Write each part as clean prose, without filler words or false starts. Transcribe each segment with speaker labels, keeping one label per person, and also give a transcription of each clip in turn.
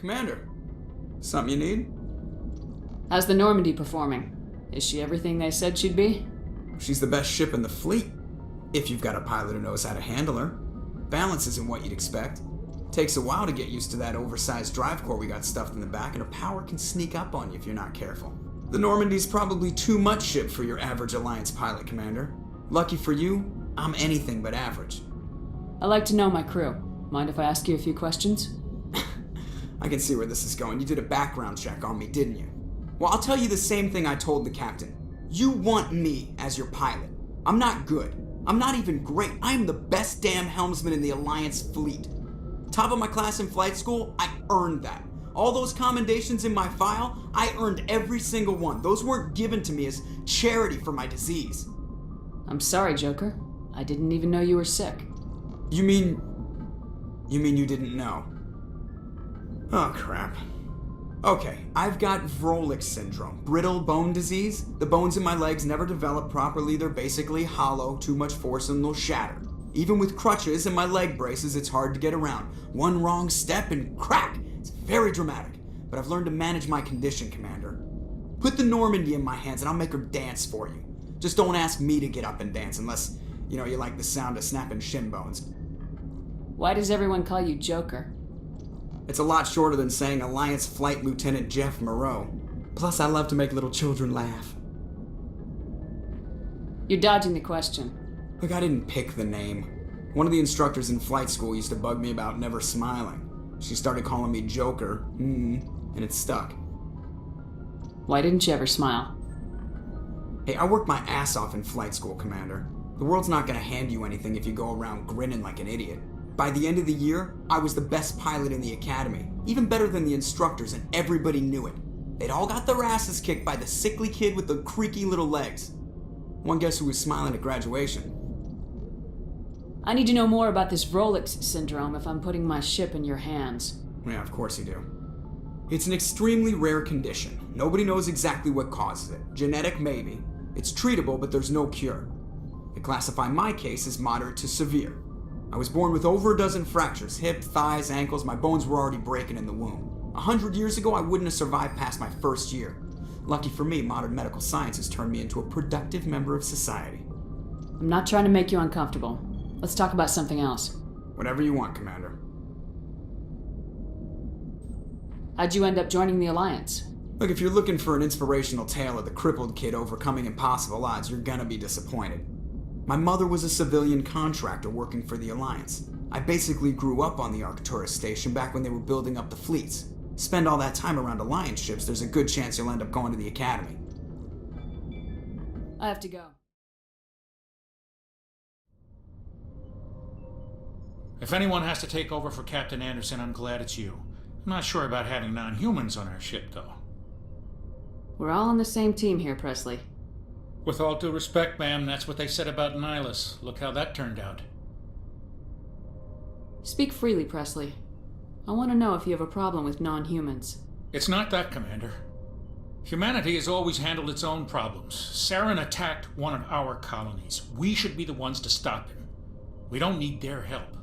Speaker 1: Commander, something you need?
Speaker 2: How's the Normandy performing? Is she everything they said she'd be?
Speaker 1: She's the best ship in the fleet, if you've got a pilot who knows how to handle her. Balance isn't what you'd expect. Takes a while to get used to that oversized drive core we got stuffed in the back, and her power can sneak up on you if you're not careful. The Normandy's probably too much ship for your average Alliance pilot, Commander. Lucky for you, I'm anything but average.
Speaker 2: I like to know my crew. Mind if I ask you a few questions?
Speaker 1: I can see where this is going. You did a background check on me, didn't you? Well, I'll tell you the same thing I told the captain. You want me as your pilot. I'm not good. I'm not even great. I am the best damn helmsman in the Alliance fleet. Top of my class in flight school, I earned that. All those commendations in my file, I earned every single one. Those weren't given to me as charity for my disease.
Speaker 2: I'm sorry, Joker. I didn't even know you were sick.
Speaker 1: You mean you didn't know? Oh, crap. Okay, I've got Vrolik syndrome, brittle bone disease. The bones in my legs never develop properly. They're basically hollow, too much force and they'll shatter. Even with crutches and my leg braces, it's hard to get around. One wrong step and crack! It's very dramatic, but I've learned to manage my condition, Commander. Put the Normandy in my hands and I'll make her dance for you. Just don't ask me to get up and dance unless, you like the sound of snapping shin bones.
Speaker 2: Why does everyone call you Joker?
Speaker 1: It's a lot shorter than saying Alliance Flight Lieutenant Jeff Moreau. Plus, I love to make little children laugh.
Speaker 2: You're dodging the question.
Speaker 1: Look, I didn't pick the name. One of the instructors in flight school used to bug me about never smiling. She started calling me Joker, and it stuck.
Speaker 2: Why didn't you ever smile?
Speaker 1: Hey, I worked my ass off in flight school, Commander. The world's not gonna hand you anything if you go around grinning like an idiot. By the end of the year, I was the best pilot in the academy, even better than the instructors, and everybody knew it. They'd all got their asses kicked by the sickly kid with the creaky little legs. One guess who was smiling at graduation?
Speaker 2: I need to know more about this Vrolik syndrome if I'm putting my ship in your hands.
Speaker 1: Yeah, of course you do. It's an extremely rare condition. Nobody knows exactly what causes it. Genetic, maybe. It's treatable, but there's no cure. They classify my case as moderate to severe. I was born with over a dozen fractures, hip, thighs, ankles. My bones were already breaking in the womb. 100 years ago, I wouldn't have survived past my first year. Lucky for me, modern medical science has turned me into a productive member of society.
Speaker 2: I'm not trying to make you uncomfortable. Let's talk about something else.
Speaker 1: Whatever you want, Commander.
Speaker 2: How'd you end up joining the Alliance?
Speaker 1: Look, if you're looking for an inspirational tale of the crippled kid overcoming impossible odds, you're gonna be disappointed. My mother was a civilian contractor working for the Alliance. I basically grew up on the Arcturus station back when they were building up the fleets. Spend all that time around Alliance ships, there's a good chance you'll end up going to the Academy.
Speaker 2: I have to go.
Speaker 3: If anyone has to take over for Captain Anderson, I'm glad it's you. I'm not sure about having non-humans on our ship, though.
Speaker 2: We're all on the same team here, Presley.
Speaker 3: With all due respect, ma'am, that's what they said about Nihilus. Look how that turned out.
Speaker 2: Speak freely, Presley. I want to know if you have a problem with non-humans.
Speaker 3: It's not that, Commander. Humanity has always handled its own problems. Saren attacked one of our colonies. We should be the ones to stop him. We don't need their help.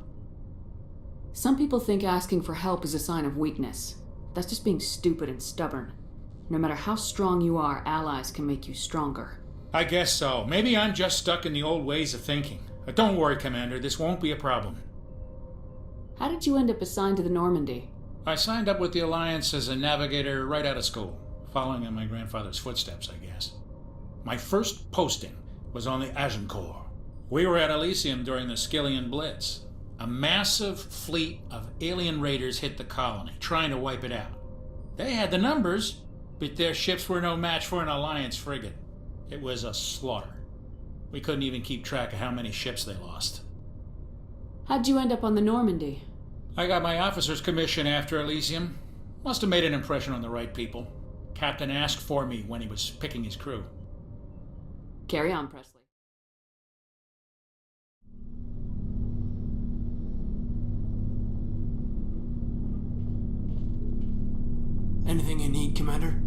Speaker 2: Some people think asking for help is a sign of weakness. That's just being stupid and stubborn. No matter how strong you are, allies can make you stronger.
Speaker 3: I guess so. Maybe I'm just stuck in the old ways of thinking. But don't worry, Commander. This won't be a problem.
Speaker 2: How did you end up assigned to the Normandy?
Speaker 3: I signed up with the Alliance as a navigator right out of school, following in my grandfather's footsteps, I guess. My first posting was on the Agincourt. We were at Elysium during the Skillian Blitz. A massive fleet of alien raiders hit the colony, trying to wipe it out. They had the numbers, but their ships were no match for an Alliance frigate. It was a slaughter. We couldn't even keep track of how many ships they lost.
Speaker 2: How'd you end up on the Normandy?
Speaker 3: I got my officer's commission after Elysium. Must have made an impression on the right people. Captain asked for me when he was picking his crew.
Speaker 2: Carry on, Presley.
Speaker 4: Anything you need, Commander?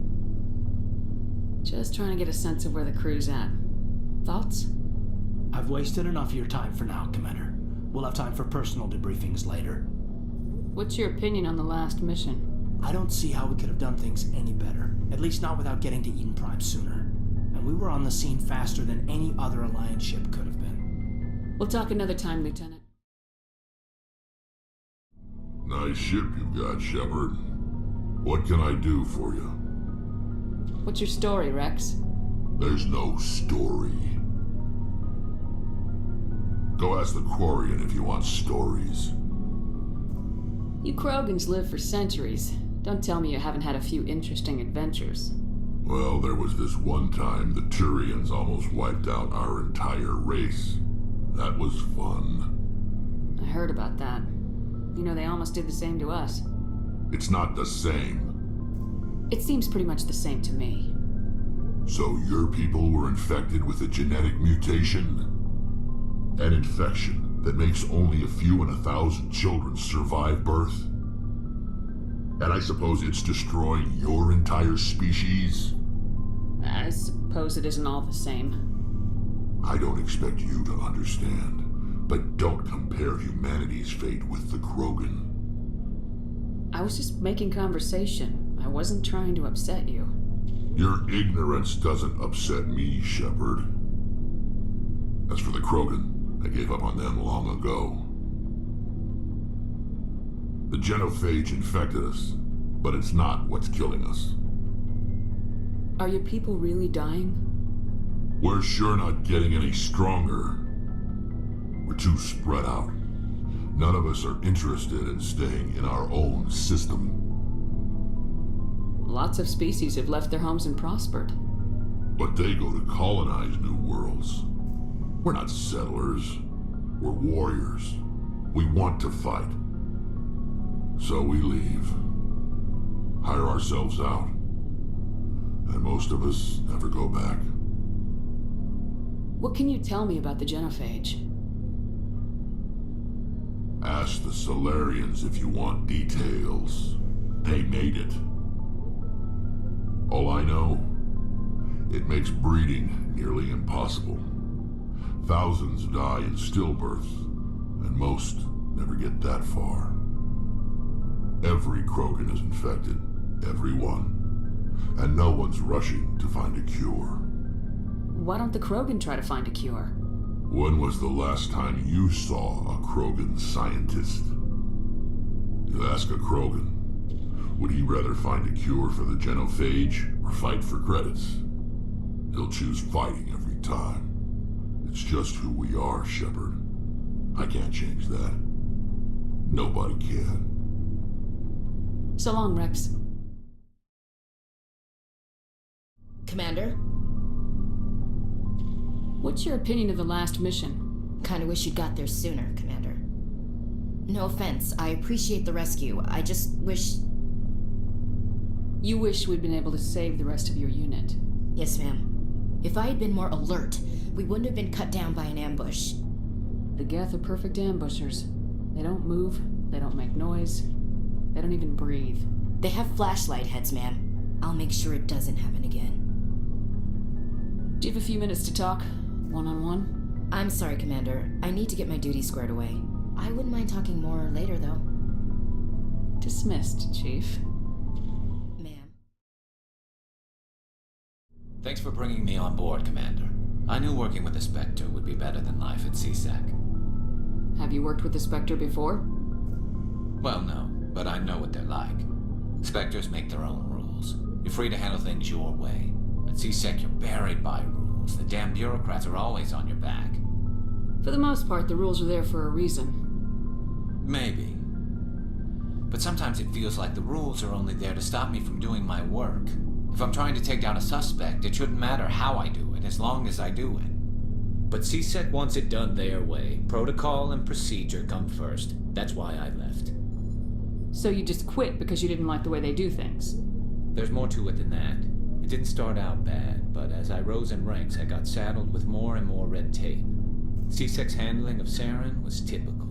Speaker 2: Just trying to get a sense of where the crew's at. Thoughts?
Speaker 4: I've wasted enough of your time for now, Commander. We'll have time for personal debriefings later.
Speaker 2: What's your opinion on the last mission?
Speaker 4: I don't see how we could have done things any better. At least not without getting to Eden Prime sooner. And we were on the scene faster than any other Alliance ship could have been.
Speaker 2: We'll talk another time, Lieutenant.
Speaker 5: Nice ship you've got, Shepard. What can I do for you?
Speaker 2: What's your story, Rex?
Speaker 5: There's no story. Go ask the Quarian if you want stories.
Speaker 2: You Krogans live for centuries. Don't tell me you haven't had a few interesting adventures.
Speaker 5: Well, there was this one time the Turians almost wiped out our entire race. That was fun.
Speaker 2: I heard about that. You know, they almost did the same to us.
Speaker 5: It's not the same.
Speaker 2: It seems pretty much the same to me.
Speaker 5: So your people were infected with a genetic mutation? An infection that makes only a few in 1,000 children survive birth? And I suppose it's destroying your entire species?
Speaker 2: I suppose it isn't all the same.
Speaker 5: I don't expect you to understand, but don't compare humanity's fate with the Krogan.
Speaker 2: I was just making conversation. I wasn't trying to upset you.
Speaker 5: Your ignorance doesn't upset me, Shepard. As for the Krogan, I gave up on them long ago. The genophage infected us, but it's not what's killing us.
Speaker 2: Are your people really dying?
Speaker 5: We're sure not getting any stronger. We're too spread out. None of us are interested in staying in our own system.
Speaker 2: Lots of species have left their homes and prospered.
Speaker 5: But they go to colonize new worlds. We're not settlers. We're warriors. We want to fight. So we leave. Hire ourselves out. And most of us never go back.
Speaker 2: What can you tell me about the genophage?
Speaker 5: Ask the Solarians if you want details. They made it. All I know, it makes breeding nearly impossible. Thousands die in stillbirth, and most never get that far. Every Krogan is infected, every one, and no one's rushing to find a cure.
Speaker 2: Why don't the Krogan try to find a cure?
Speaker 5: When was the last time you saw a Krogan scientist? You ask a Krogan, would he rather find a cure for the genophage or fight for credits? He'll choose fighting every time. It's just who we are, Shepard. I can't change that. Nobody can.
Speaker 2: So long, Rex.
Speaker 6: Commander?
Speaker 2: What's your opinion of the last mission?
Speaker 6: Kinda wish you'd got there sooner, Commander. No offense, I appreciate the rescue. I just wish...
Speaker 2: You wish we'd been able to save the rest of your unit.
Speaker 6: Yes, ma'am. If I had been more alert, we wouldn't have been cut down by an ambush.
Speaker 2: The Geth are perfect ambushers. They don't move, they don't make noise, they don't even breathe.
Speaker 6: They have flashlight heads, ma'am. I'll make sure it doesn't happen again.
Speaker 2: Do you have a few minutes to talk? One-on-one?
Speaker 6: I'm sorry, Commander. I need to get my duties squared away. I wouldn't mind talking more later, though.
Speaker 2: Dismissed, Chief.
Speaker 6: Ma'am.
Speaker 7: Thanks for bringing me on board, Commander. I knew working with the Spectre would be better than life at CSEC.
Speaker 2: Have you worked with the Spectre before?
Speaker 7: Well, no, but I know what they're like. Spectres make their own rules. You're free to handle things your way. At CSEC, you're buried by rules. The damn bureaucrats are always on your back.
Speaker 2: For the most part, the rules are there for a reason.
Speaker 7: Maybe. But sometimes it feels like the rules are only there to stop me from doing my work. If I'm trying to take down a suspect, it shouldn't matter how I do it, as long as I do it. But CSEC wants it done their way. Protocol and procedure come first. That's why I left.
Speaker 2: So you just quit because you didn't like the way they do things?
Speaker 7: There's more to it than that. It didn't start out bad, but as I rose in ranks, I got saddled with more and more red tape. CSEC's handling of Saren was typical.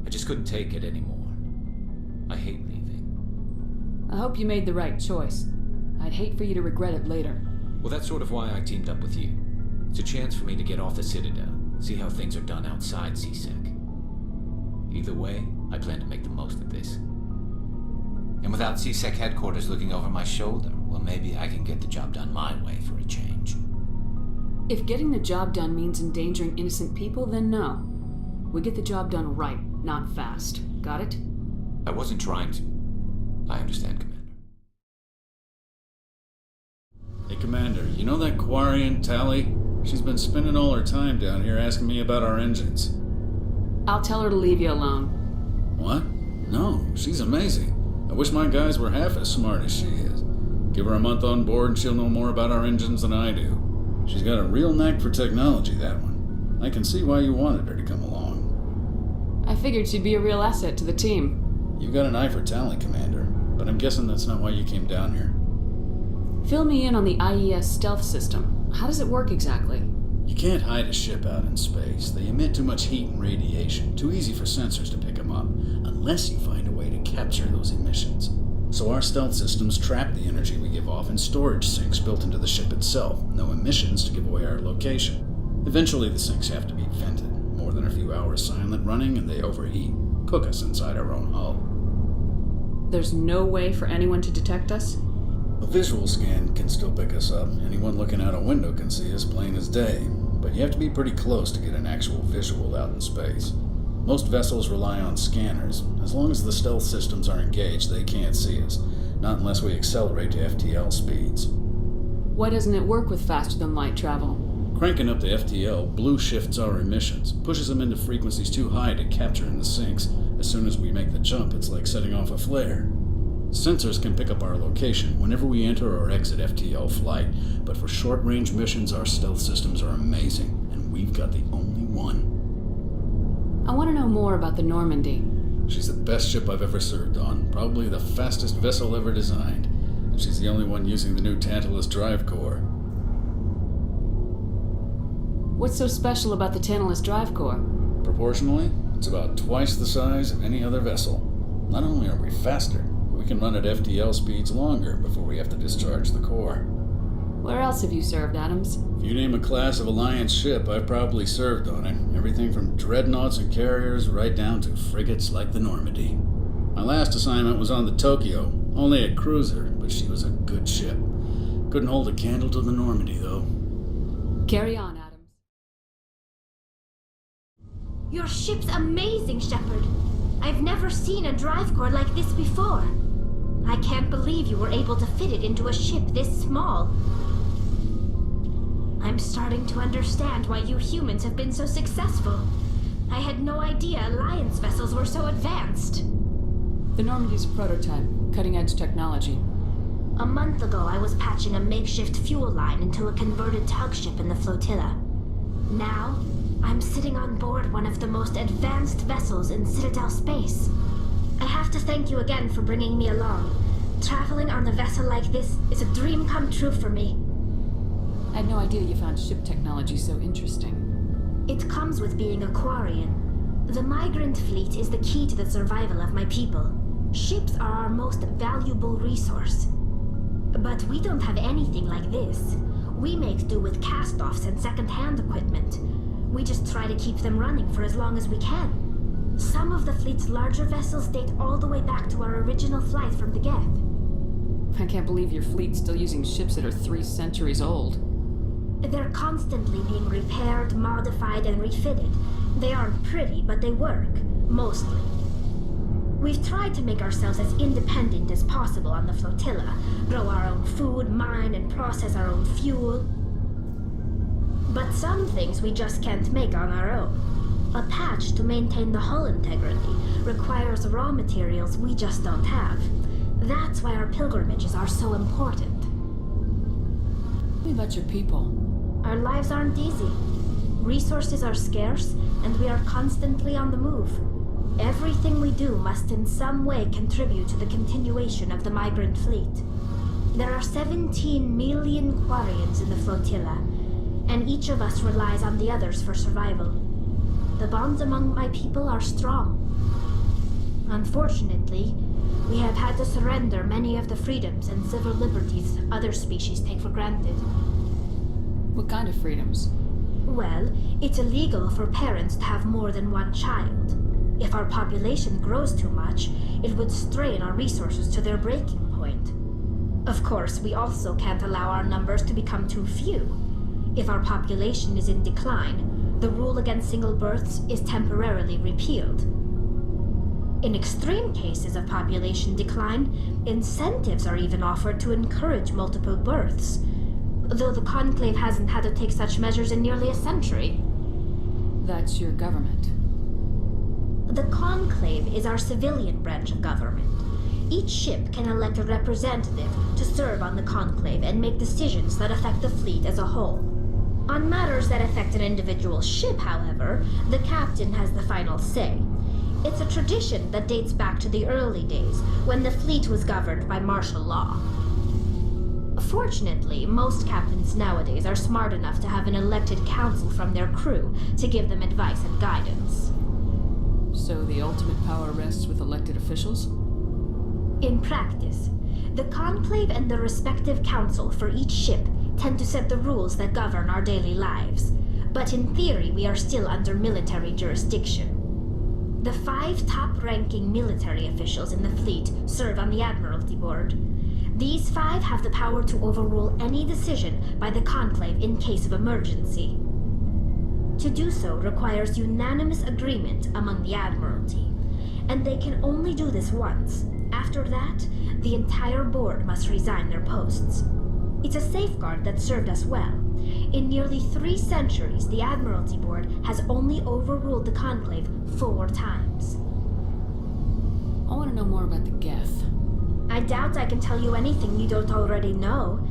Speaker 7: I just couldn't take it anymore. I hate leaving.
Speaker 2: I hope you made the right choice. I'd hate for you to regret it later.
Speaker 7: Well, that's sort of why I teamed up with you. It's a chance for me to get off the Citadel, see how things are done outside CSEC. Either way, I plan to make the most of this. And without CSEC headquarters looking over my shoulder, well, maybe I can get the job done my way for a change.
Speaker 2: If getting the job done means endangering innocent people, then no. We get the job done right, not fast. Got it?
Speaker 7: I wasn't trying to. I understand, Commander.
Speaker 8: Hey, Commander, you know that Quarian, Tally? She's been spending all her time down here asking me about our engines.
Speaker 2: I'll tell her to leave you alone.
Speaker 8: What? No, she's amazing. I wish my guys were half as smart as she is. Give her a month on board and she'll know more about our engines than I do. She's got a real knack for technology, that one. I can see why you wanted her to come along.
Speaker 2: I figured she'd be a real asset to the team.
Speaker 8: You've got an eye for talent, Commander, but I'm guessing that's not why you came down here.
Speaker 2: Fill me in on the IES stealth system. How does it work exactly?
Speaker 8: You can't hide a ship out in space. They emit too much heat and radiation. Too easy for sensors to pick them up, unless you find a way to capture those emissions. So our stealth systems trap the energy we give off in storage sinks built into the ship itself. No emissions to give away our location. Eventually the sinks have to be vented. More than a few hours silent running and they overheat. Cook us inside our own hull.
Speaker 2: There's no way for anyone to detect us?
Speaker 8: A visual scan can still pick us up. Anyone looking out a window can see us plain as day. But you have to be pretty close to get an actual visual out in space. Most vessels rely on scanners. As long as the stealth systems are engaged, they can't see us. Not unless we accelerate to FTL speeds.
Speaker 2: Why doesn't it work with faster-than-light travel?
Speaker 8: Cranking up the FTL blue shifts our emissions, pushes them into frequencies too high to capture in the sinks. As soon as we make the jump, it's like setting off a flare. Sensors can pick up our location whenever we enter or exit FTL flight, but for short-range missions, our stealth systems are amazing, and we've got the only one.
Speaker 2: I want to know more about the Normandy.
Speaker 8: She's the best ship I've ever served on, probably the fastest vessel ever designed, and she's the only one using the new Tantalus drive core.
Speaker 2: What's so special about the Tantalus drive core?
Speaker 8: Proportionally, it's about twice the size of any other vessel. Not only are we faster, we can run at FTL speeds longer before we have to discharge the core.
Speaker 2: Where else have you served, Adams?
Speaker 8: If you name a class of Alliance ship, I've probably served on it. Everything from dreadnoughts and carriers right down to frigates like the Normandy. My last assignment was on the Tokyo, only a cruiser, but she was a good ship. Couldn't hold a candle to the Normandy, though.
Speaker 2: Carry on, Adams.
Speaker 9: Your ship's amazing, Shepard. I've never seen a drive core like this before. I can't believe you were able to fit it into a ship this small. I'm starting to understand why you humans have been so successful. I had no idea Alliance vessels were so advanced.
Speaker 2: The Normandy's a prototype, cutting-edge technology.
Speaker 9: A month ago, I was patching a makeshift fuel line into a converted tug ship in the flotilla. Now, I'm sitting on board one of the most advanced vessels in Citadel space. I have to thank you again for bringing me along. Traveling on a vessel like this is a dream come true for me.
Speaker 2: I had no idea you found ship technology so interesting.
Speaker 9: It comes with being a Quarian. The migrant fleet is the key to the survival of my people. Ships are our most valuable resource. But we don't have anything like this. We make do with cast-offs and second-hand equipment. We just try to keep them running for as long as we can. Some of the fleet's larger vessels date all the way back to our original flight from the Geth.
Speaker 2: I can't believe your fleet's still using ships that are 3 centuries old.
Speaker 9: They're constantly being repaired, modified, and refitted. They aren't pretty, but they work. Mostly. We've tried to make ourselves as independent as possible on the flotilla. Grow our own food, mine, and process our own fuel. But some things we just can't make on our own. A patch to maintain the hull integrity requires raw materials we just don't have. That's why our pilgrimages are so important.
Speaker 2: Tell me about your people.
Speaker 9: Our lives aren't easy. Resources are scarce, and we are constantly on the move. Everything we do must in some way contribute to the continuation of the migrant fleet. There are 17 million Quarians in the flotilla, and each of us relies on the others for survival. The bonds among my people are strong. Unfortunately, we have had to surrender many of the freedoms and civil liberties other species take for granted.
Speaker 2: What kind of freedoms?
Speaker 9: Well, it's illegal for parents to have more than one child. If our population grows too much, it would strain our resources to their breaking point. Of course, we also can't allow our numbers to become too few. If our population is in decline, the rule against single births is temporarily repealed. In extreme cases of population decline, incentives are even offered to encourage multiple births, though the Conclave hasn't had to take such measures in nearly a century.
Speaker 2: That's your government.
Speaker 9: The Conclave is our civilian branch of government. Each ship can elect a representative to serve on the Conclave and make decisions that affect the fleet as a whole. On matters that affect an individual ship, however, the captain has the final say. It's a tradition that dates back to the early days, when the fleet was governed by martial law. Fortunately, most captains nowadays are smart enough to have an elected council from their crew to give them advice and guidance.
Speaker 2: So the ultimate power rests with elected officials?
Speaker 9: In practice, the Conclave and the respective council for each ship tend to set the rules that govern our daily lives, but in theory we are still under military jurisdiction. The 5 top-ranking military officials in the fleet serve on the Admiralty Board. These 5 have the power to overrule any decision by the Conclave in case of emergency. To do so requires unanimous agreement among the Admiralty, and they can only do this once. After that, the entire board must resign their posts. It's a safeguard that served us well. In nearly 3 centuries, the Admiralty Board has only overruled the Conclave 4 times.
Speaker 2: I want to know more about the Geth.
Speaker 9: I doubt I can tell you anything you don't already know.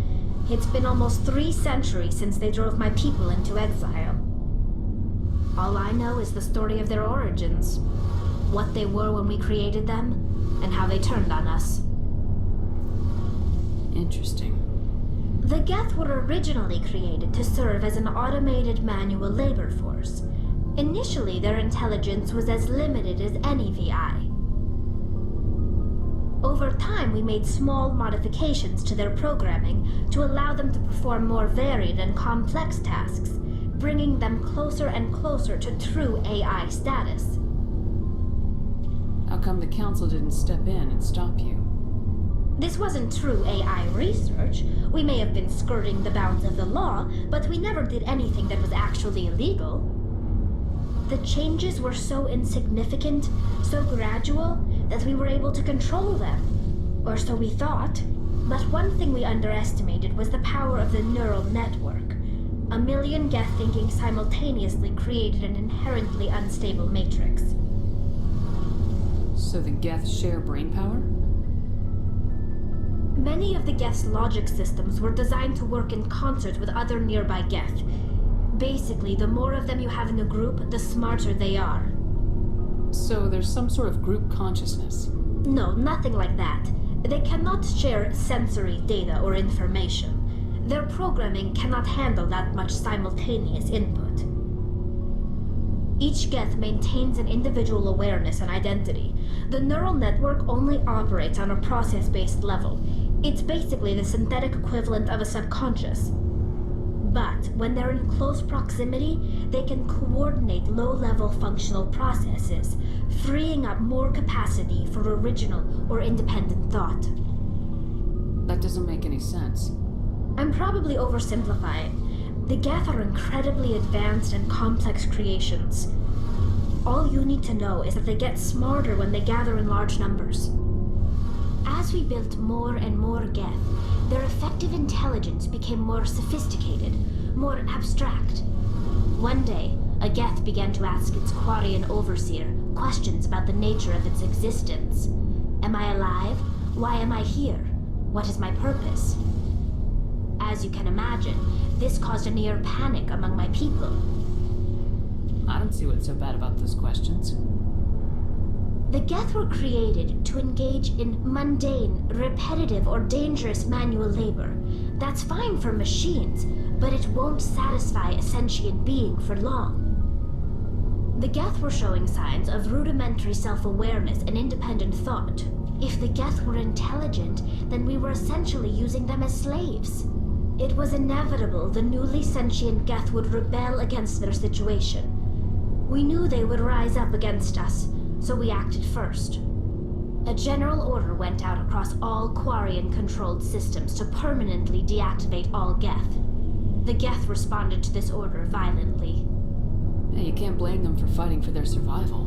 Speaker 9: It's been almost 3 centuries since they drove my people into exile. All I know is the story of their origins, what they were when we created them, and how they turned on us.
Speaker 2: Interesting.
Speaker 9: The Geth were originally created to serve as an automated manual labor force. Initially, their intelligence was as limited as any VI. Over time, we made small modifications to their programming to allow them to perform more varied and complex tasks, bringing them closer and closer to true AI status.
Speaker 2: How come the council didn't step in and stop you?
Speaker 9: This wasn't true AI research. We may have been skirting the bounds of the law, but we never did anything that was actually illegal. The changes were so insignificant, so gradual, that we were able to control them. Or so we thought. But one thing we underestimated was the power of the neural network. 1 million Geth thinking simultaneously created an inherently unstable matrix.
Speaker 2: So the Geth share brain power?
Speaker 9: Many of the Geth's logic systems were designed to work in concert with other nearby Geth. Basically, the more of them you have in the group, the smarter they are.
Speaker 2: So there's some sort of group consciousness?
Speaker 9: No, nothing like that. They cannot share sensory data or information. Their programming cannot handle that much simultaneous input. Each Geth maintains an individual awareness and identity. The neural network only operates on a process-based level. It's basically the synthetic equivalent of a subconscious. But when they're in close proximity, they can coordinate low-level functional processes, freeing up more capacity for original or independent thought.
Speaker 2: That doesn't make any sense.
Speaker 9: I'm probably oversimplifying. The Geth are incredibly advanced and complex creations. All you need to know is that they get smarter when they gather in large numbers. As we built more and more Geth, their effective intelligence became more sophisticated, more abstract. One day, a Geth began to ask its Quarian overseer questions about the nature of its existence. Am I alive? Why am I here? What is my purpose? As you can imagine, this caused a near panic among my people.
Speaker 2: I don't see what's so bad about those questions.
Speaker 9: The Geth were created to engage in mundane, repetitive, or dangerous manual labor. That's fine for machines, but it won't satisfy a sentient being for long. The Geth were showing signs of rudimentary self-awareness and independent thought. If the Geth were intelligent, then we were essentially using them as slaves. It was inevitable the newly sentient Geth would rebel against their situation. We knew they would rise up against us, so we acted first. A general order went out across all Quarian-controlled systems to permanently deactivate all Geth. The Geth responded to this order violently.
Speaker 2: Yeah, you can't blame them for fighting for their survival.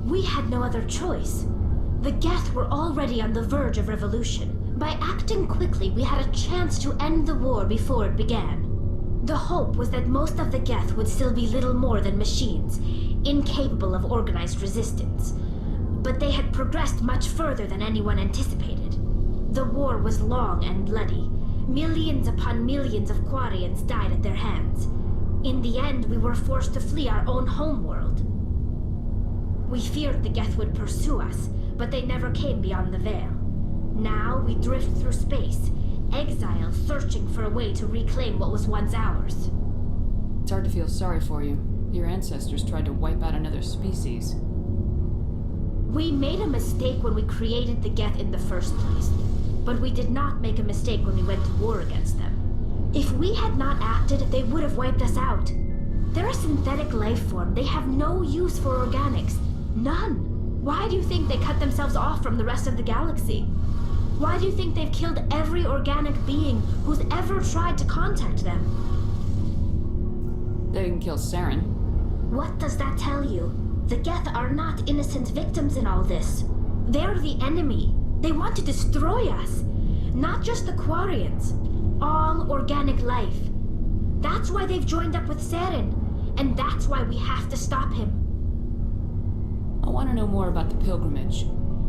Speaker 9: We had no other choice. The Geth were already on the verge of revolution. By acting quickly, we had a chance to end the war before it began. The hope was that most of the Geth would still be little more than machines, incapable of organized resistance. But they had progressed much further than anyone anticipated. The war was long and bloody. Millions upon millions of Quarians died at their hands. In the end, we were forced to flee our own homeworld. We feared the Geth would pursue us, but they never came beyond the Veil. Now we drift through space, exile searching for a way to reclaim what was once ours.
Speaker 2: It's hard to feel sorry for you. Your ancestors tried to wipe out another species.
Speaker 9: We made a mistake when we created the Geth in the first place, but we did not make a mistake when we went to war against them. If we had not acted, they would have wiped us out. They're a synthetic life form. They have no use for organics. None. Why do you think they cut themselves off from the rest of the galaxy? Why do you think they've killed every organic being who's ever tried to contact them?
Speaker 2: They didn't kill Saren.
Speaker 9: What does that tell you? The Geth are not innocent victims in all this. They're the enemy. They want to destroy us. Not just the Quarians. All organic life. That's why they've joined up with Saren. And that's why we have to stop him.
Speaker 2: I want to know more about the pilgrimage.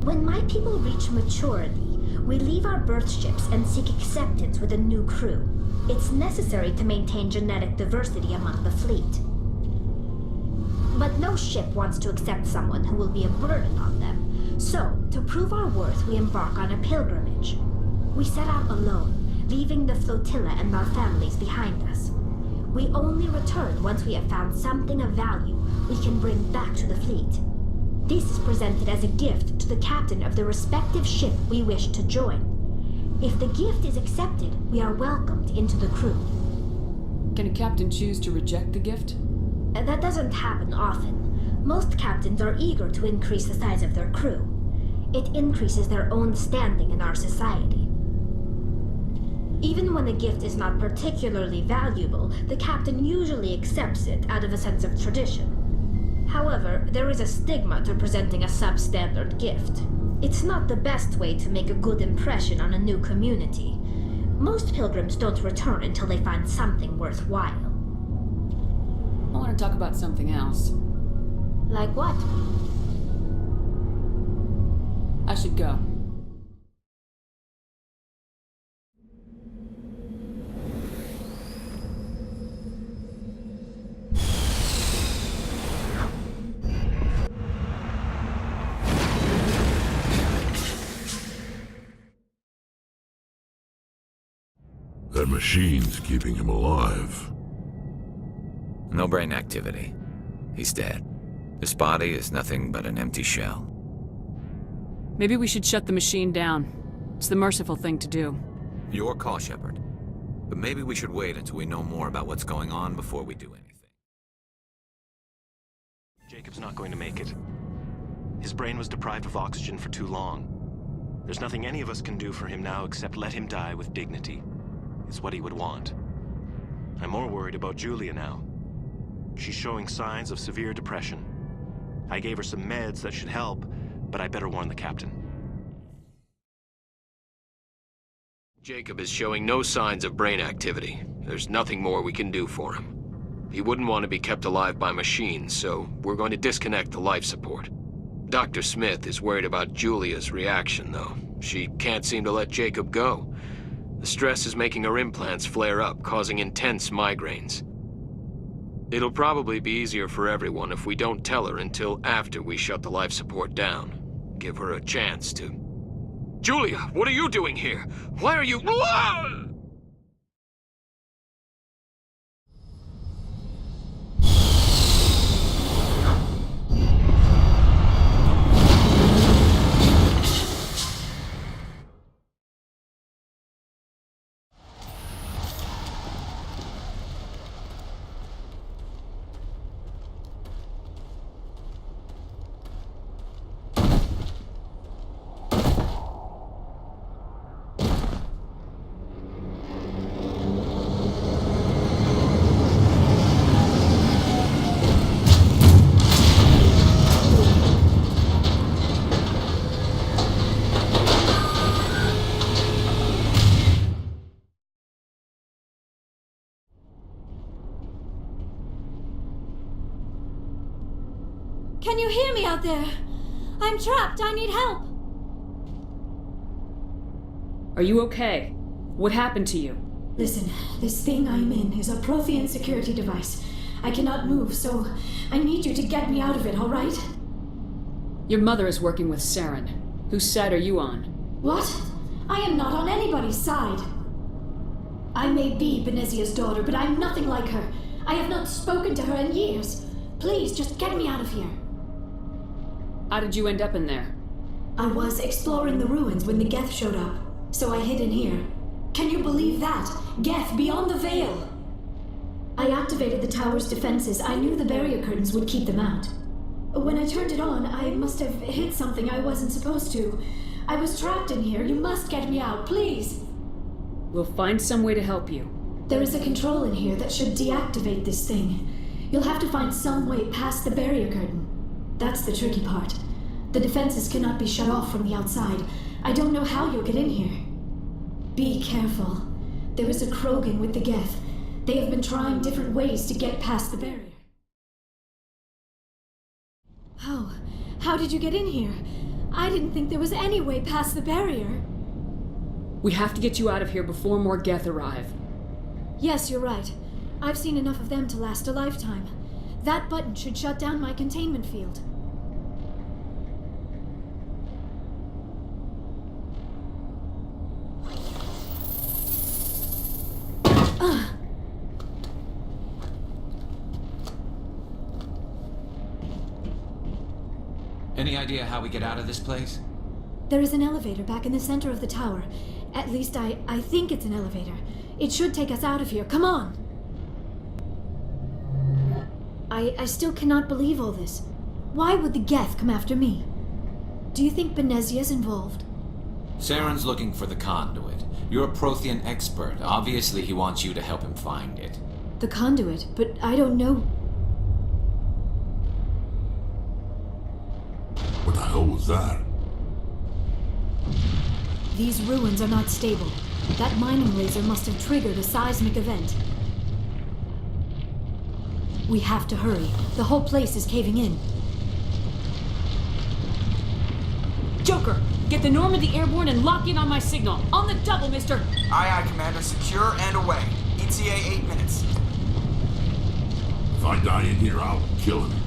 Speaker 9: When my people reach maturity, we leave our birth ships and seek acceptance with a new crew. It's necessary to maintain genetic diversity among the fleet. But no ship wants to accept someone who will be a burden on them. So, to prove our worth, we embark on a pilgrimage. We set out alone, leaving the flotilla and our families behind us. We only return once we have found something of value we can bring back to the fleet. This is presented as a gift to the captain of the respective ship we wish to join. If the gift is accepted, we are welcomed into the crew.
Speaker 2: Can a captain choose to reject the gift?
Speaker 9: That doesn't happen often. Most captains are eager to increase the size of their crew. It increases their own standing in our society. Even when the gift is not particularly valuable, the captain usually accepts it out of a sense of tradition. However, there is a stigma to presenting a substandard gift. It's not the best way to make a good impression on a new community. Most pilgrims don't return until they find something worthwhile.
Speaker 2: I want to talk about something else.
Speaker 9: Like what?
Speaker 2: I should go.
Speaker 5: That machine's keeping him alive.
Speaker 7: No brain activity. He's dead. His body is nothing but an empty shell.
Speaker 2: Maybe we should shut the machine down. It's the merciful thing to do.
Speaker 7: Your call, Shepard. But maybe we should wait until we know more about what's going on before we do anything.
Speaker 10: Jacob's not going to make it. His brain was deprived of oxygen for too long. There's nothing any of us can do for him now except let him die with dignity. It's what he would want. I'm more worried about Julia now. She's showing signs of severe depression. I gave her some meds that should help, but I better warn the captain.
Speaker 11: Jacob is showing no signs of brain activity. There's nothing more we can do for him. He wouldn't want to be kept alive by machines, so we're going to disconnect the life support. Dr. Smith is worried about Julia's reaction, though. She can't seem to let Jacob go. The stress is making her implants flare up, causing intense migraines. It'll probably be easier for everyone if we don't tell her until after we shut the life support down. Give her a chance to... Julia, what are you doing here? Why are you...
Speaker 12: Can you hear me out there? I'm trapped. I need help.
Speaker 2: Are you okay? What happened to you?
Speaker 12: Listen, this thing I'm in is a Prothean security device. I cannot move, so I need you to get me out of it, all right?
Speaker 2: Your mother is working with Saren. Whose side are you on?
Speaker 12: What? I am not on anybody's side. I may be Benezia's daughter, but I'm nothing like her. I have not spoken to her in years. Please, just get me out of here.
Speaker 2: How did you end up in there?
Speaker 12: I was exploring the ruins when the Geth showed up, so I hid in here. Can you believe that? Geth beyond the veil! I activated the tower's defenses. I knew the barrier curtains would keep them out. When I turned it on, I must have hit something I wasn't supposed to. I was trapped in here. You must get me out, please!
Speaker 2: We'll find some way to help you.
Speaker 12: There is a control in here that should deactivate this thing. You'll have to find some way past the barrier curtain. That's the tricky part. The defenses cannot be shut off from the outside. I don't know how you'll get in here. Be careful. There is a Krogan with the Geth. They have been trying different ways to get past the barrier. Oh, how did you get in here? I didn't think there was any way past the barrier.
Speaker 2: We have to get you out of here before more Geth arrive.
Speaker 12: Yes, you're right. I've seen enough of them to last a lifetime. That button should shut down my containment field.
Speaker 7: Any idea how we get out of this place?
Speaker 12: There is an elevator back in the center of the tower. At least I think it's an elevator. It should take us out of here. Come on! I still cannot believe all this. Why would the Geth come after me? Do you think Benezia's involved?
Speaker 7: Saren's looking for the conduit. You're a Prothean expert. Obviously he wants you to help him find it.
Speaker 12: The conduit? But I don't know.
Speaker 5: What the hell was that?
Speaker 12: These ruins are not stable. That mining laser must have triggered a seismic event. We have to hurry. The whole place is caving in.
Speaker 2: Joker, get the Normandy airborne and lock in on my signal. On the double, mister!
Speaker 1: Aye, aye, Commander. Secure and away. ETA 8 minutes.
Speaker 5: If I die in here, I'll kill him.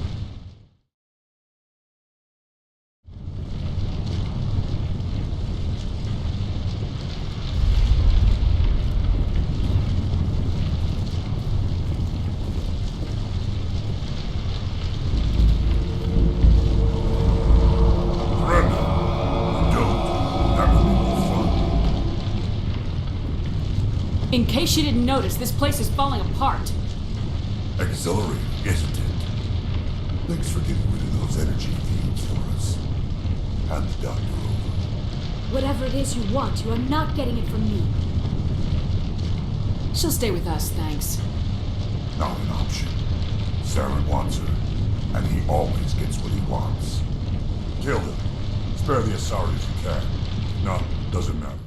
Speaker 2: In case you didn't notice, this place is falling apart.
Speaker 5: Exhilarating, isn't it? Thanks for getting rid of those energy fields for us. Hand the doctor over.
Speaker 12: Whatever it is you want, you are not getting it from me.
Speaker 2: She'll stay with us, thanks.
Speaker 5: Not an option. Saren wants her, and he always gets what he wants. Kill him. Spare the Asari if you can. No, doesn't matter.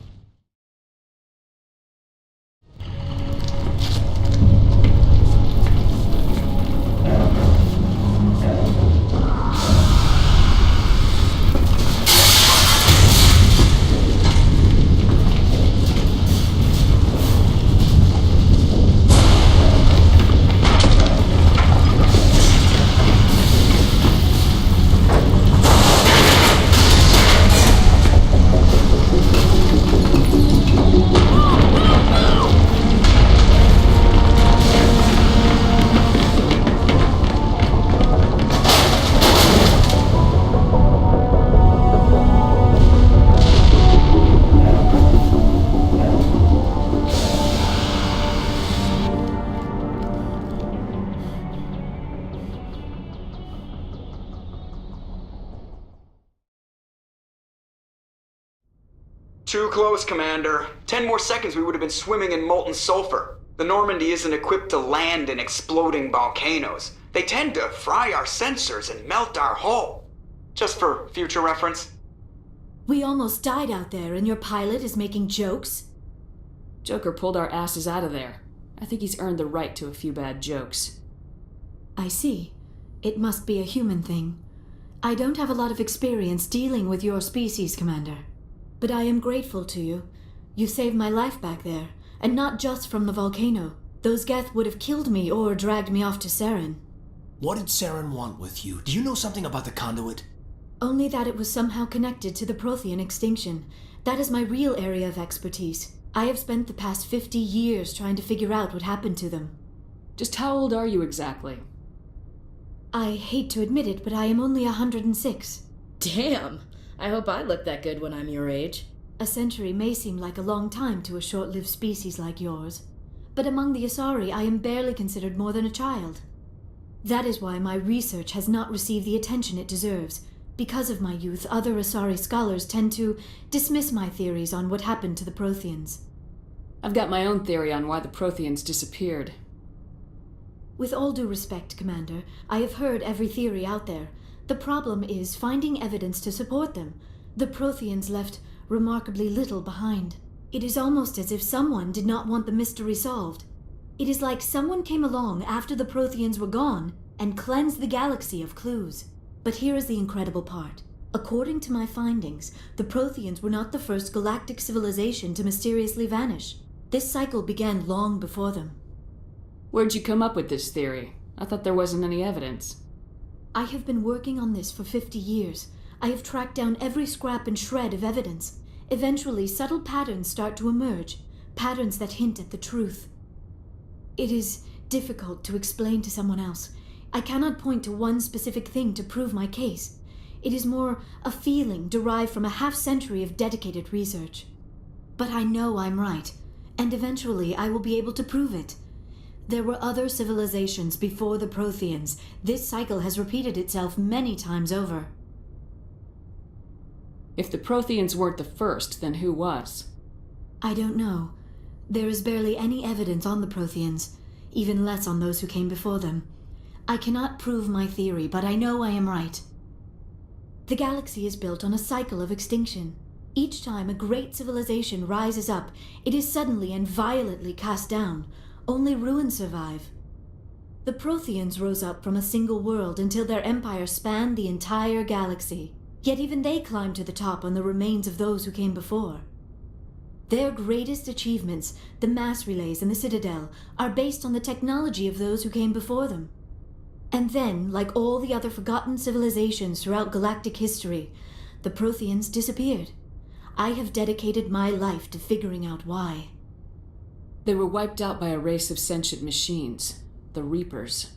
Speaker 1: Too close, Commander. 10 more seconds we would have been swimming in molten sulfur. The Normandy isn't equipped to land in exploding volcanoes. They tend to fry our sensors and melt our hull. Just for future reference.
Speaker 12: We almost died out there, and your pilot is making jokes?
Speaker 2: Joker pulled our asses out of there. I think he's earned the right to a few bad jokes.
Speaker 12: I see. It must be a human thing. I don't have a lot of experience dealing with your species, Commander. But I am grateful to you. You saved my life back there, and not just from the volcano. Those Geth would have killed me or dragged me off to Saren.
Speaker 4: What did Saren want with you? Do you know something about the conduit?
Speaker 12: Only that it was somehow connected to the Prothean extinction. That is my real area of expertise. I have spent the past 50 years trying to figure out what happened to them.
Speaker 2: Just how old are you exactly?
Speaker 12: I hate to admit it, but I am only 106.
Speaker 13: Damn! I hope I look that good when I'm your age.
Speaker 12: A century may seem like a long time to a short-lived species like yours, but among the Asari I am barely considered more than a child. That is why my research has not received the attention it deserves. Because of my youth, other Asari scholars tend to dismiss my theories on what happened to the Protheans.
Speaker 2: I've got my own theory on why the Protheans disappeared.
Speaker 12: With all due respect, Commander, I have heard every theory out there. The problem is finding evidence to support them. The Protheans left remarkably little behind. It is almost as if someone did not want the mystery solved. It is like someone came along after the Protheans were gone and cleansed the galaxy of clues. But here is the incredible part. According to my findings, the Protheans were not the first galactic civilization to mysteriously vanish. This cycle began long before them.
Speaker 2: Where'd you come up with this theory? I thought there wasn't any evidence.
Speaker 12: I have been working on this for 50 years. I have tracked down every scrap and shred of evidence. Eventually, subtle patterns start to emerge, patterns that hint at the truth. It is difficult to explain to someone else. I cannot point to one specific thing to prove my case. It is more a feeling derived from a half-century of dedicated research. But I know I'm right, and eventually I will be able to prove it. There were other civilizations before the Protheans. This cycle has repeated itself many times over.
Speaker 2: If the Protheans weren't the first, then who was?
Speaker 12: I don't know. There is barely any evidence on the Protheans, even less on those who came before them. I cannot prove my theory, but I know I am right. The galaxy is built on a cycle of extinction. Each time a great civilization rises up, it is suddenly and violently cast down. Only ruins survive. The Protheans rose up from a single world until their empire spanned the entire galaxy. Yet even they climbed to the top on the remains of those who came before. Their greatest achievements, the mass relays and the Citadel, are based on the technology of those who came before them. And then, like all the other forgotten civilizations throughout galactic history, the Protheans disappeared. I have dedicated my life to figuring out why.
Speaker 2: They were wiped out by a race of sentient machines, the Reapers.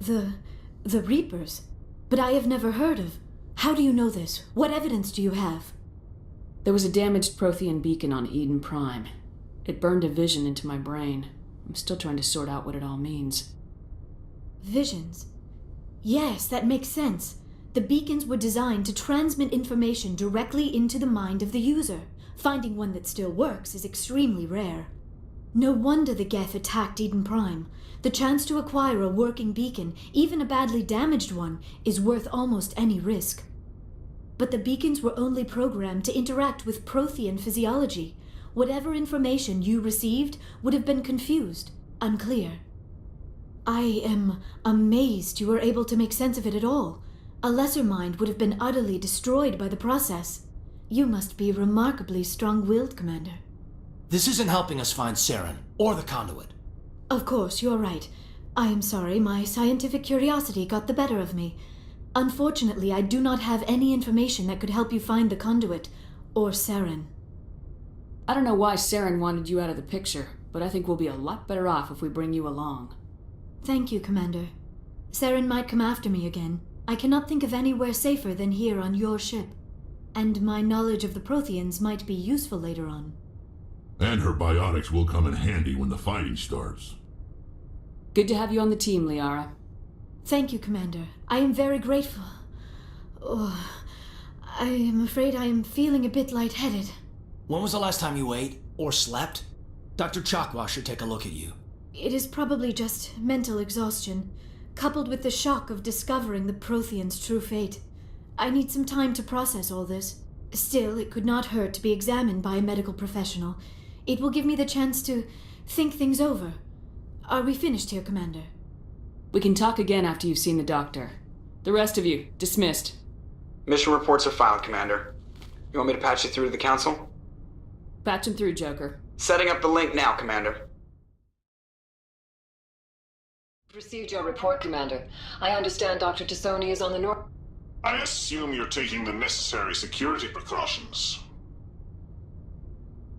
Speaker 12: The Reapers? But I have never heard of. How do you know this? What evidence do you have?
Speaker 2: There was a damaged Prothean beacon on Eden Prime. It burned a vision into my brain. I'm still trying to sort out what it all means.
Speaker 12: Visions? Yes, that makes sense. The beacons were designed to transmit information directly into the mind of the user. Finding one that still works is extremely rare. No wonder the Geth attacked Eden Prime. The chance to acquire a working beacon, even a badly damaged one, is worth almost any risk. But the beacons were only programmed to interact with Prothean physiology. Whatever information you received would have been confused, unclear. I am amazed you were able to make sense of it at all. A lesser mind would have been utterly destroyed by the process. You must be remarkably strong-willed, Commander.
Speaker 4: This isn't helping us find Saren, or the conduit.
Speaker 12: Of course, you're right. I am sorry, my scientific curiosity got the better of me. Unfortunately, I do not have any information that could help you find the conduit, or Saren.
Speaker 2: I don't know why Saren wanted you out of the picture, but I think we'll be a lot better off if we bring you along.
Speaker 12: Thank you, Commander. Saren might come after me again. I cannot think of anywhere safer than here on your ship. And my knowledge of the Protheans might be useful later on.
Speaker 5: And her biotics will come in handy when the fighting starts.
Speaker 2: Good to have you on the team, Liara.
Speaker 12: Thank you, Commander. I am very grateful. Oh, I am afraid I am feeling a bit lightheaded.
Speaker 4: When was the last time you ate, or slept? Dr. Chakwa should take a look at you.
Speaker 12: It is probably just mental exhaustion, coupled with the shock of discovering the Protheans' true fate. I need some time to process all this. Still, it could not hurt to be examined by a medical professional. It will give me the chance to think things over. Are we finished here, Commander?
Speaker 2: We can talk again after you've seen the doctor. The rest of you, dismissed.
Speaker 1: Mission reports are filed, Commander. You want me to patch you through to the Council?
Speaker 2: Patch him through, Joker.
Speaker 1: Setting up the link now, Commander.
Speaker 14: Received your report, Commander. I understand Dr. T'Soni is on the north.
Speaker 15: I assume you're taking the necessary security precautions.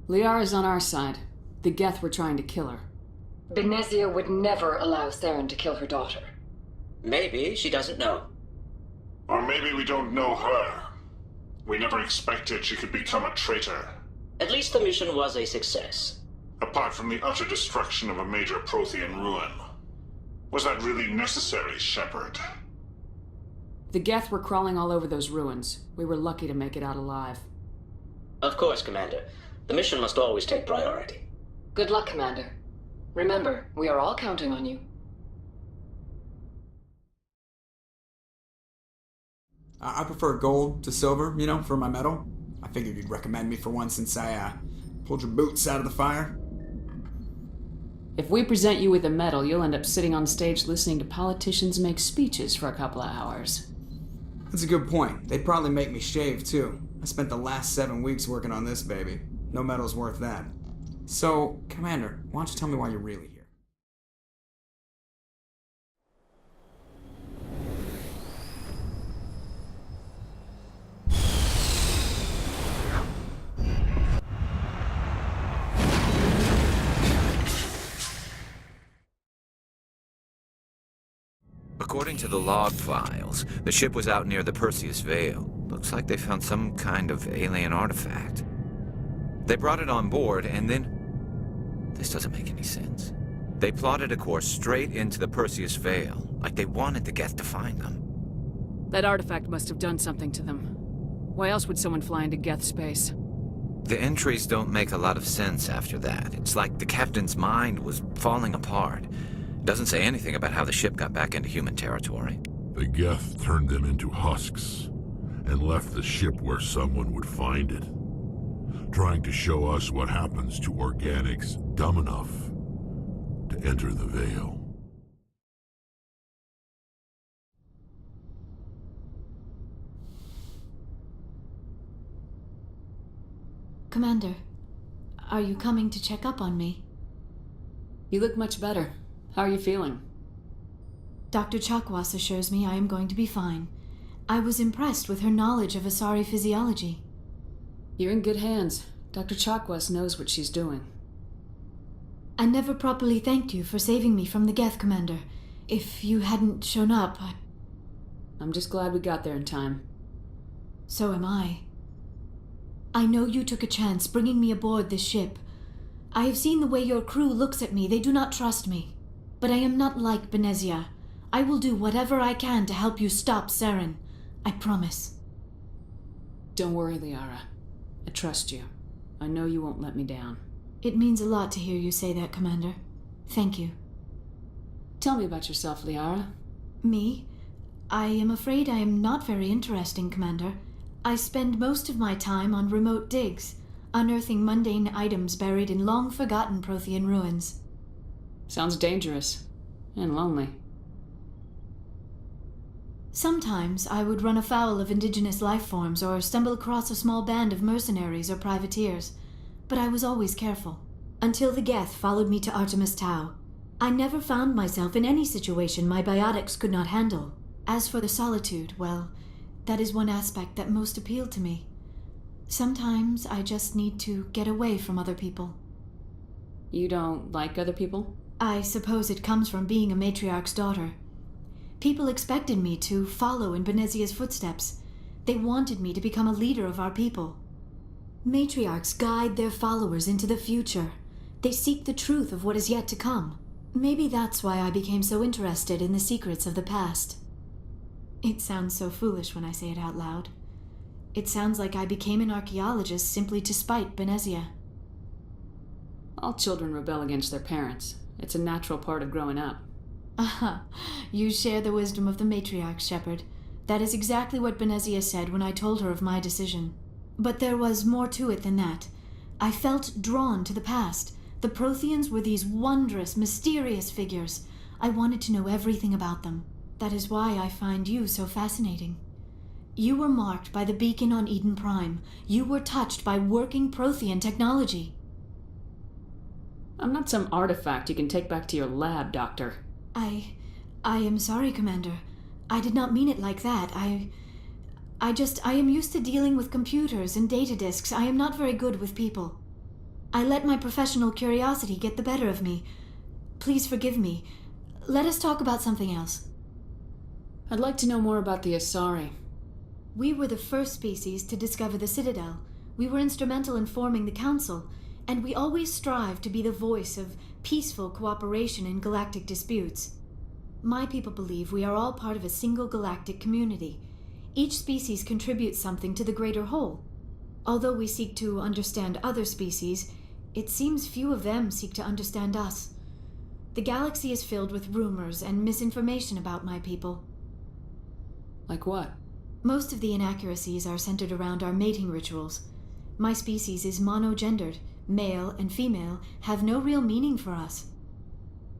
Speaker 2: Liara's on our side. The Geth were trying to kill her.
Speaker 14: Benezia would never allow Saren to kill her daughter.
Speaker 16: Maybe she doesn't know.
Speaker 15: Or maybe we don't know her. We never expected she could become a traitor.
Speaker 16: At least the mission was a success.
Speaker 15: Apart from the utter destruction of a major Prothean ruin. Was that really necessary, Shepard?
Speaker 2: The Geth were crawling all over those ruins. We were lucky to make it out alive.
Speaker 16: Of course, Commander. The mission must always take priority.
Speaker 14: Good luck, Commander. Remember, we are all counting on you.
Speaker 1: I prefer gold to silver, you know, for my medal. I figured you'd recommend me for one since I, pulled your boots out of the fire.
Speaker 2: If we present you with a medal, you'll end up sitting on stage listening to politicians make speeches for a couple of hours.
Speaker 1: That's a good point. They'd probably make me shave, too. I spent the last 7 weeks working on this baby. No medal's worth that. So, Commander, why don't you tell me why you're really here?
Speaker 7: According to the log files, the ship was out near the Perseus Veil. Looks like they found some kind of alien artifact. They brought it on board, and then... This doesn't make any sense. They plotted a course straight into the Perseus Veil, like they wanted the Geth to find them.
Speaker 2: That artifact must have done something to them. Why else would someone fly into Geth space?
Speaker 7: The entries don't make a lot of sense after that. It's like the captain's mind was falling apart. Doesn't say anything about how the ship got back into human territory.
Speaker 5: The Geth turned them into husks and left the ship where someone would find it, trying to show us what happens to organics dumb enough to enter the Veil.
Speaker 12: Commander, are you coming to check up on me?
Speaker 2: You look much better. How are you feeling?
Speaker 12: Dr. Chakwas assures me I am going to be fine. I was impressed with her knowledge of Asari physiology.
Speaker 2: You're in good hands. Dr. Chakwas knows what she's doing.
Speaker 12: I never properly thanked you for saving me from the Geth, Commander. If you hadn't shown up,
Speaker 2: I'm just glad we got there in time.
Speaker 12: So am I. I know you took a chance bringing me aboard this ship. I have seen the way your crew looks at me. They do not trust me. But I am not like Benezia. I will do whatever I can to help you stop Saren. I promise.
Speaker 2: Don't worry, Liara. I trust you. I know you won't let me down.
Speaker 12: It means a lot to hear you say that, Commander. Thank you.
Speaker 2: Tell me about yourself, Liara.
Speaker 12: Me? I am afraid I am not very interesting, Commander. I spend most of my time on remote digs, unearthing mundane items buried in long-forgotten Prothean ruins.
Speaker 2: Sounds dangerous. And lonely.
Speaker 12: Sometimes I would run afoul of indigenous life forms or stumble across a small band of mercenaries or privateers, but I was always careful. Until the Geth followed me to Artemis Tau. I never found myself in any situation my biotics could not handle. As for the solitude, well, that is one aspect that most appealed to me. Sometimes I just need to get away from other people.
Speaker 2: You don't like other people?
Speaker 12: I suppose it comes from being a matriarch's daughter. People expected me to follow in Benezia's footsteps. They wanted me to become a leader of our people. Matriarchs guide their followers into the future. They seek the truth of what is yet to come. Maybe that's why I became so interested in the secrets of the past. It sounds so foolish when I say it out loud. It sounds like I became an archaeologist simply to spite Benezia.
Speaker 2: All children rebel against their parents. It's a natural part of growing up.
Speaker 12: Aha, you share the wisdom of the matriarch, Shepard. That is exactly what Benezia said when I told her of my decision. But there was more to it than that. I felt drawn to the past. The Protheans were these wondrous, mysterious figures. I wanted to know everything about them. That is why I find you so fascinating. You were marked by the beacon on Eden Prime. You were touched by working Prothean technology.
Speaker 2: I'm not some artifact you can take back to your lab, Doctor.
Speaker 12: I am sorry, Commander. I did not mean it like that. I am used to dealing with computers and data disks. I am not very good with people. I let my professional curiosity get the better of me. Please forgive me. Let us talk about something else.
Speaker 2: I'd like to know more about the Asari.
Speaker 12: We were the first species to discover the Citadel. We were instrumental in forming the Council, and we always strive to be the voice of peaceful cooperation in galactic disputes. My people believe we are all part of a single galactic community. Each species contributes something to the greater whole. Although we seek to understand other species, it seems few of them seek to understand us. The galaxy is filled with rumors and misinformation about my people.
Speaker 2: Like what?
Speaker 12: Most of the inaccuracies are centered around our mating rituals. My species is monogendered. Male and female have no real meaning for us.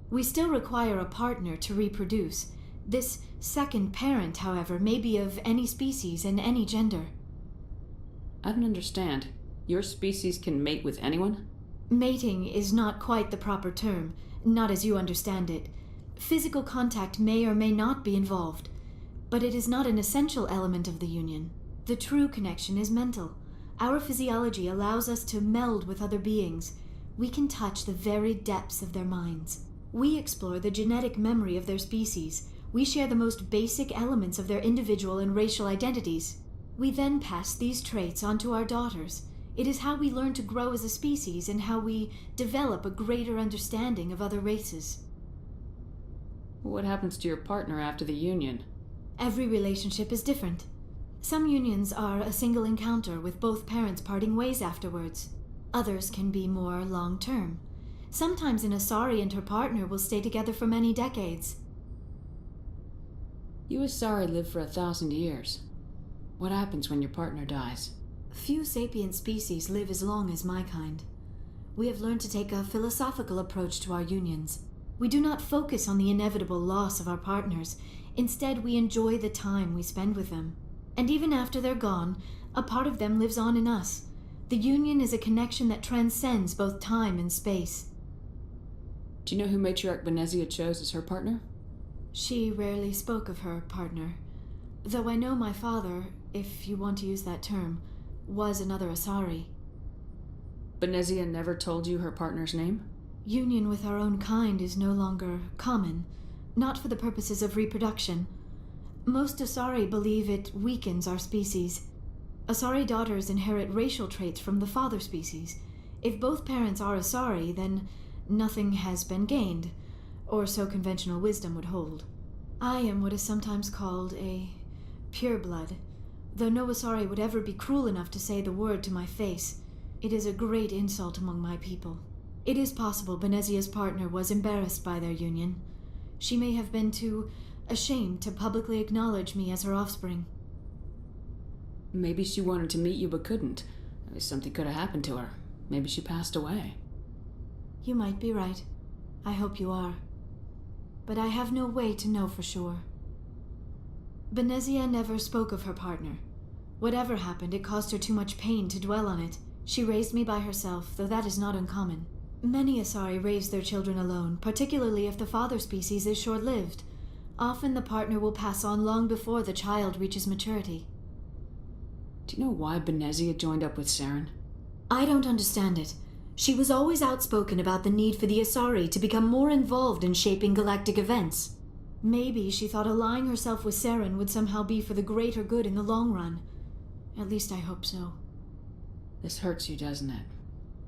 Speaker 12: We still require a partner to reproduce. This second parent, however, may be of any species and any gender.
Speaker 2: I don't understand. Your species can mate with anyone?
Speaker 12: Mating is not quite the proper term, not as you understand it. Physical contact may or may not be involved, but it is not an essential element of the union. The true connection is mental. Our physiology allows us to meld with other beings. We can touch the very depths of their minds. We explore the genetic memory of their species. We share the most basic elements of their individual and racial identities. We then pass these traits on to our daughters. It is how we learn to grow as a species and how we develop a greater understanding of other races.
Speaker 2: What happens to your partner after the union?
Speaker 12: Every relationship is different. Some unions are a single encounter with both parents parting ways afterwards. Others can be more long-term. Sometimes an Asari and her partner will stay together for many decades.
Speaker 2: You Asari live for 1,000 years. What happens when your partner dies?
Speaker 12: Few sapient species live as long as my kind. We have learned to take a philosophical approach to our unions. We do not focus on the inevitable loss of our partners. Instead, we enjoy the time we spend with them. And even after they're gone, a part of them lives on in us. The union is a connection that transcends both time and space.
Speaker 2: Do you know who Matriarch Benezia chose as her partner?
Speaker 12: She rarely spoke of her partner. Though I know my father, if you want to use that term, was another Asari.
Speaker 2: Benezia never told you her partner's name?
Speaker 12: Union with our own kind is no longer common, not for the purposes of reproduction. Most Asari believe it weakens our species. Asari daughters inherit racial traits from the father species. If both parents are Asari, then nothing has been gained, or so conventional wisdom would hold. I am what is sometimes called a pureblood, though no Asari would ever be cruel enough to say the word to my face. It is a great insult among my people. It is possible Benezia's partner was embarrassed by their union. She may have been too ashamed to publicly acknowledge me as her offspring.
Speaker 2: Maybe she wanted to meet you but couldn't. Something could have happened to her. Maybe she passed away.
Speaker 12: You might be right. I hope you are. But I have no way to know for sure. Benezia never spoke of her partner. Whatever happened, it caused her too much pain to dwell on it. She raised me by herself, though that is not uncommon. Many Asari raise their children alone, particularly if the father species is short-lived. Often the partner will pass on long before the child reaches maturity.
Speaker 2: Do you know why Benezia joined up with Saren?
Speaker 12: I don't understand it. She was always outspoken about the need for the Asari to become more involved in shaping galactic events. Maybe she thought allying herself with Saren would somehow be for the greater good in the long run. At least I hope so.
Speaker 2: This hurts you, doesn't it?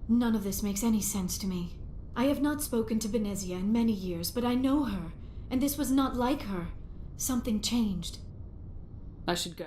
Speaker 12: None of this makes any sense to me. I have not spoken to Benezia in many years, but I know her, and this was not like her. Something changed.
Speaker 2: I should go.